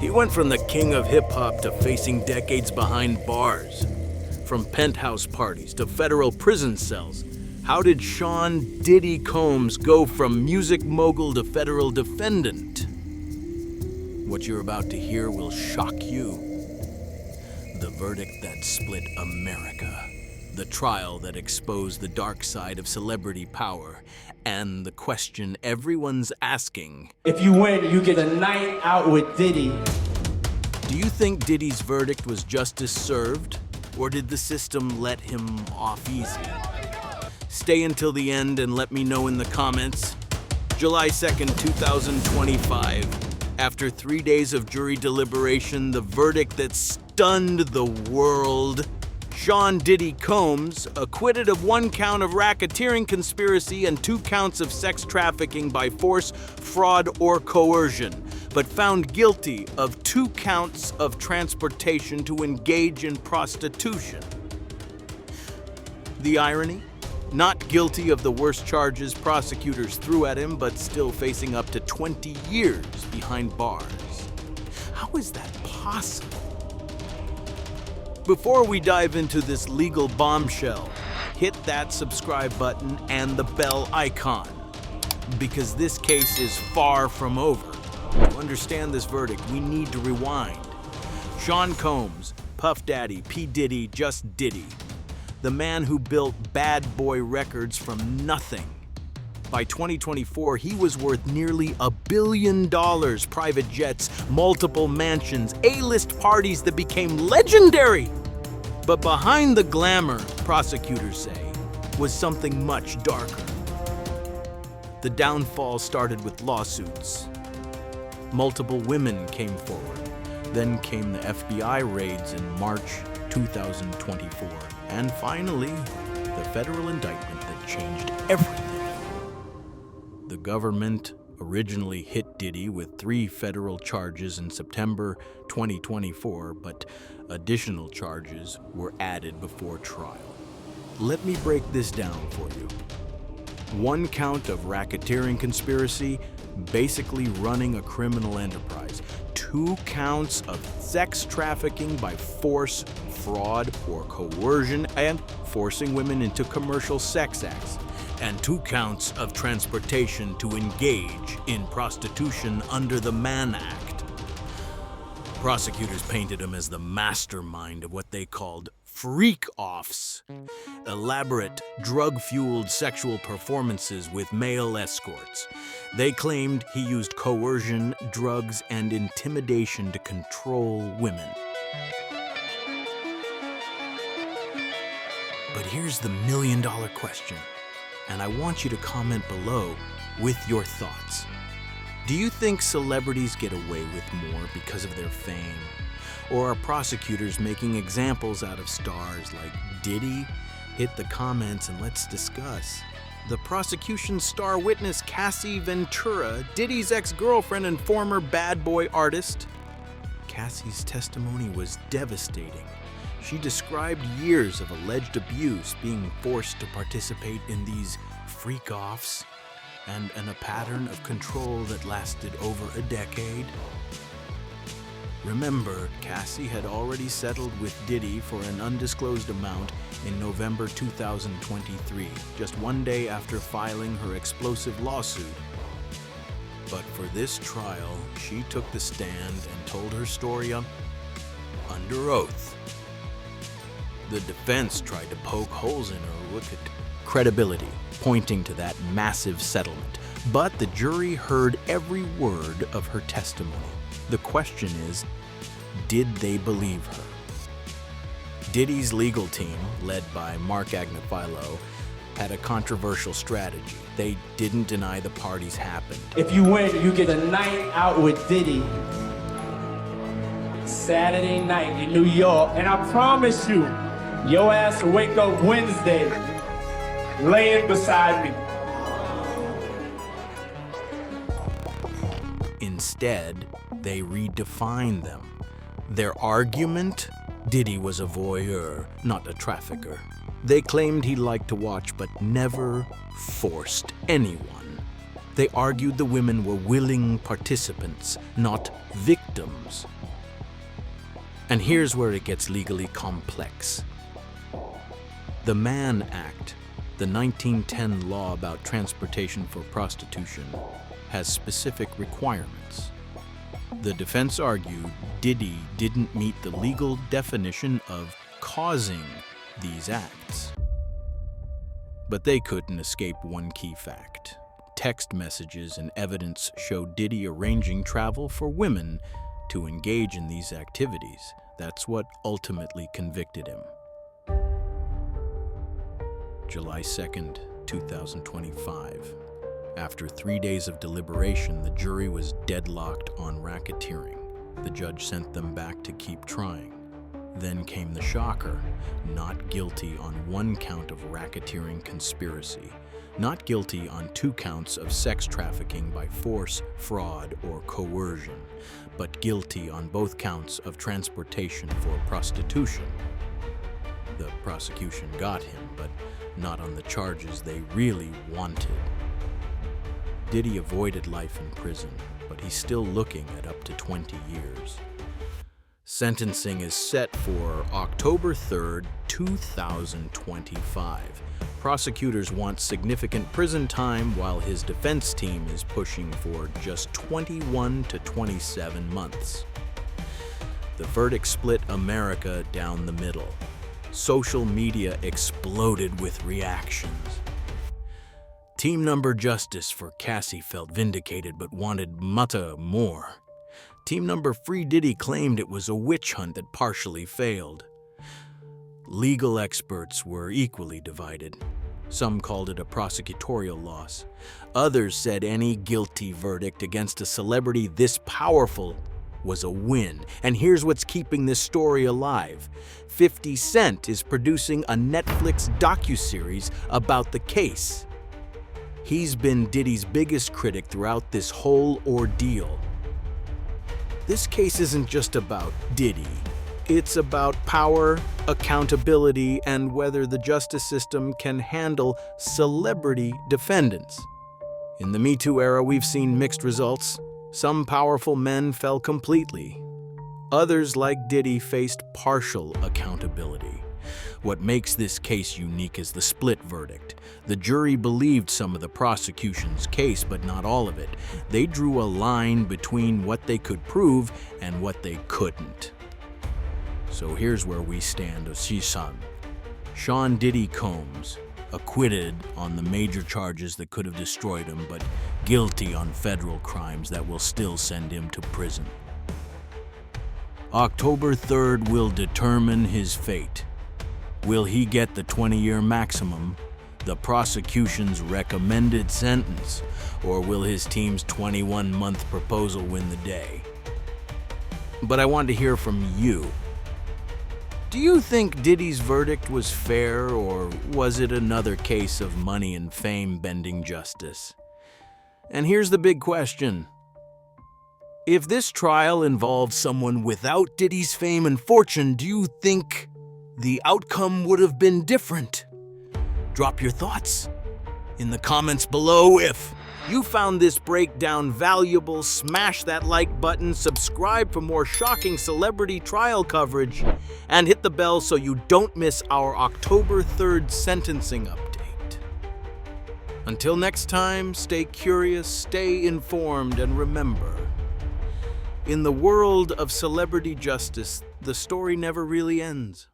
He went from the king of hip-hop to facing decades behind bars. From penthouse parties to federal prison cells. How did Sean Diddy Combs go from music mogul to federal defendant? What you're about to hear will shock you. The verdict that split America. The trial that exposed the dark side of celebrity power. And the question everyone's asking. If you win, you get a night out with Diddy. Do you think Diddy's verdict was justice served? Or did the system let him off easy? Stay until the end and let me know in the comments. July 2nd, 2025. After 3 days of jury deliberation, the verdict that stunned the world. Sean Diddy Combs, acquitted of 1 count of racketeering conspiracy and 2 counts of sex trafficking by force, fraud, or coercion, but found guilty of 2 counts of transportation to engage in prostitution. The irony? Not guilty of the worst charges prosecutors threw at him, but still facing up to 20 years behind bars. How is that possible? Before we dive into this legal bombshell, hit that subscribe button and the bell icon, because this case is far from over. To understand this verdict, we need to rewind. Sean Combs, Puff Daddy, P. Diddy, just Diddy. The man who built Bad Boy Records from nothing. By 2024, he was worth nearly $1 billion, private jets, multiple mansions, A-list parties that became legendary. But behind the glamour, prosecutors say, was something much darker. The downfall started with lawsuits. Multiple women came forward. Then came the FBI raids in March 2024. And finally, the federal indictment that changed everything. The government originally hit Diddy with 3 federal charges in September 2024, but additional charges were added before trial. Let me break this down for you. 1 count of racketeering conspiracy, basically running a criminal enterprise. 2 counts of sex trafficking by force, fraud, or coercion, and forcing women into commercial sex acts. And 2 counts of transportation to engage in prostitution under the Mann Act. Prosecutors painted him as the mastermind of what they called freak-offs, elaborate, drug-fueled sexual performances with male escorts. They claimed he used coercion, drugs, and intimidation to control women. But here's the million-dollar question, and I want you to comment below with your thoughts. Do you think celebrities get away with more because of their fame? Or are prosecutors making examples out of stars like Diddy? Hit the comments and let's discuss. The prosecution's star witness Cassie Ventura, Diddy's ex-girlfriend and former bad boy artist. Cassie's testimony was devastating. She described years of alleged abuse, being forced to participate in these freak-offs, and in a pattern of control that lasted over a decade. Remember, Cassie had already settled with Diddy for an undisclosed amount in November 2023, just 1 day after filing her explosive lawsuit. But for this trial, she took the stand and told her story under oath. The defense tried to poke holes in her wicked credibility, pointing to that massive settlement. But the jury heard every word of her testimony. The question is, did they believe her? Diddy's legal team, led by Mark Agnifilo, had a controversial strategy. They didn't deny the parties happened. If you win, you get a night out with Diddy. Saturday night in New York. And I promise you, your ass will wake up Wednesday laying beside me. Instead, they redefined them. Their argument? Diddy was a voyeur, not a trafficker. They claimed he liked to watch but never forced anyone. They argued the women were willing participants, not victims. And here's where it gets legally complex. The Mann Act, the 1910 law about transportation for prostitution, has specific requirements. The defense argued Diddy didn't meet the legal definition of causing these acts. But they couldn't escape one key fact. Text messages and evidence showed Diddy arranging travel for women to engage in these activities. That's what ultimately convicted him. July 2nd, 2025. After 3 days of deliberation, the jury was deadlocked on racketeering. The judge sent them back to keep trying. Then came the shocker: not guilty on 1 count of racketeering conspiracy, not guilty on 2 counts of sex trafficking by force, fraud, or coercion, but guilty on both counts of transportation for prostitution. The prosecution got him, but not on the charges they really wanted. Diddy avoided life in prison, but he's still looking at up to 20 years. Sentencing is set for October 3rd, 2025. Prosecutors want significant prison time, while his defense team is pushing for just 21 to 27 months. The verdict split America down the middle. Social media exploded with reactions. Team Number Justice for Cassie felt vindicated but wanted more. Team Number Free Diddy claimed it was a witch hunt that partially failed. Legal experts were equally divided. Some called it a prosecutorial loss. Others said any guilty verdict against a celebrity this powerful was a win. And here's what's keeping this story alive. 50 Cent is producing a Netflix docuseries about the case. He's been Diddy's biggest critic throughout this whole ordeal. This case isn't just about Diddy. It's about power, accountability, and whether the justice system can handle celebrity defendants. In the Me Too era, we've seen mixed results. Some powerful men fell completely. Others, like Diddy, faced partial accountability. What makes this case unique is the split verdict. The jury believed some of the prosecution's case, but not all of it. They drew a line between what they could prove and what they couldn't. So here's where we stand. Sean Diddy Combs, acquitted on the major charges that could have destroyed him, but guilty on federal crimes that will still send him to prison. October 3rd will determine his fate. Will he get the 20-year maximum, the prosecution's recommended sentence, or will his team's 21-month proposal win the day? But I want to hear from you. Do you think Diddy's verdict was fair, or was it another case of money and fame bending justice? And here's the big question. If this trial involved someone without Diddy's fame and fortune, do you think the outcome would have been different? Drop your thoughts in the comments below. If you found this breakdown valuable, smash that like button, subscribe for more shocking celebrity trial coverage, and hit the bell so you don't miss our October 3rd sentencing update. Until next time, stay curious, stay informed, and remember, in the world of celebrity justice, the story never really ends.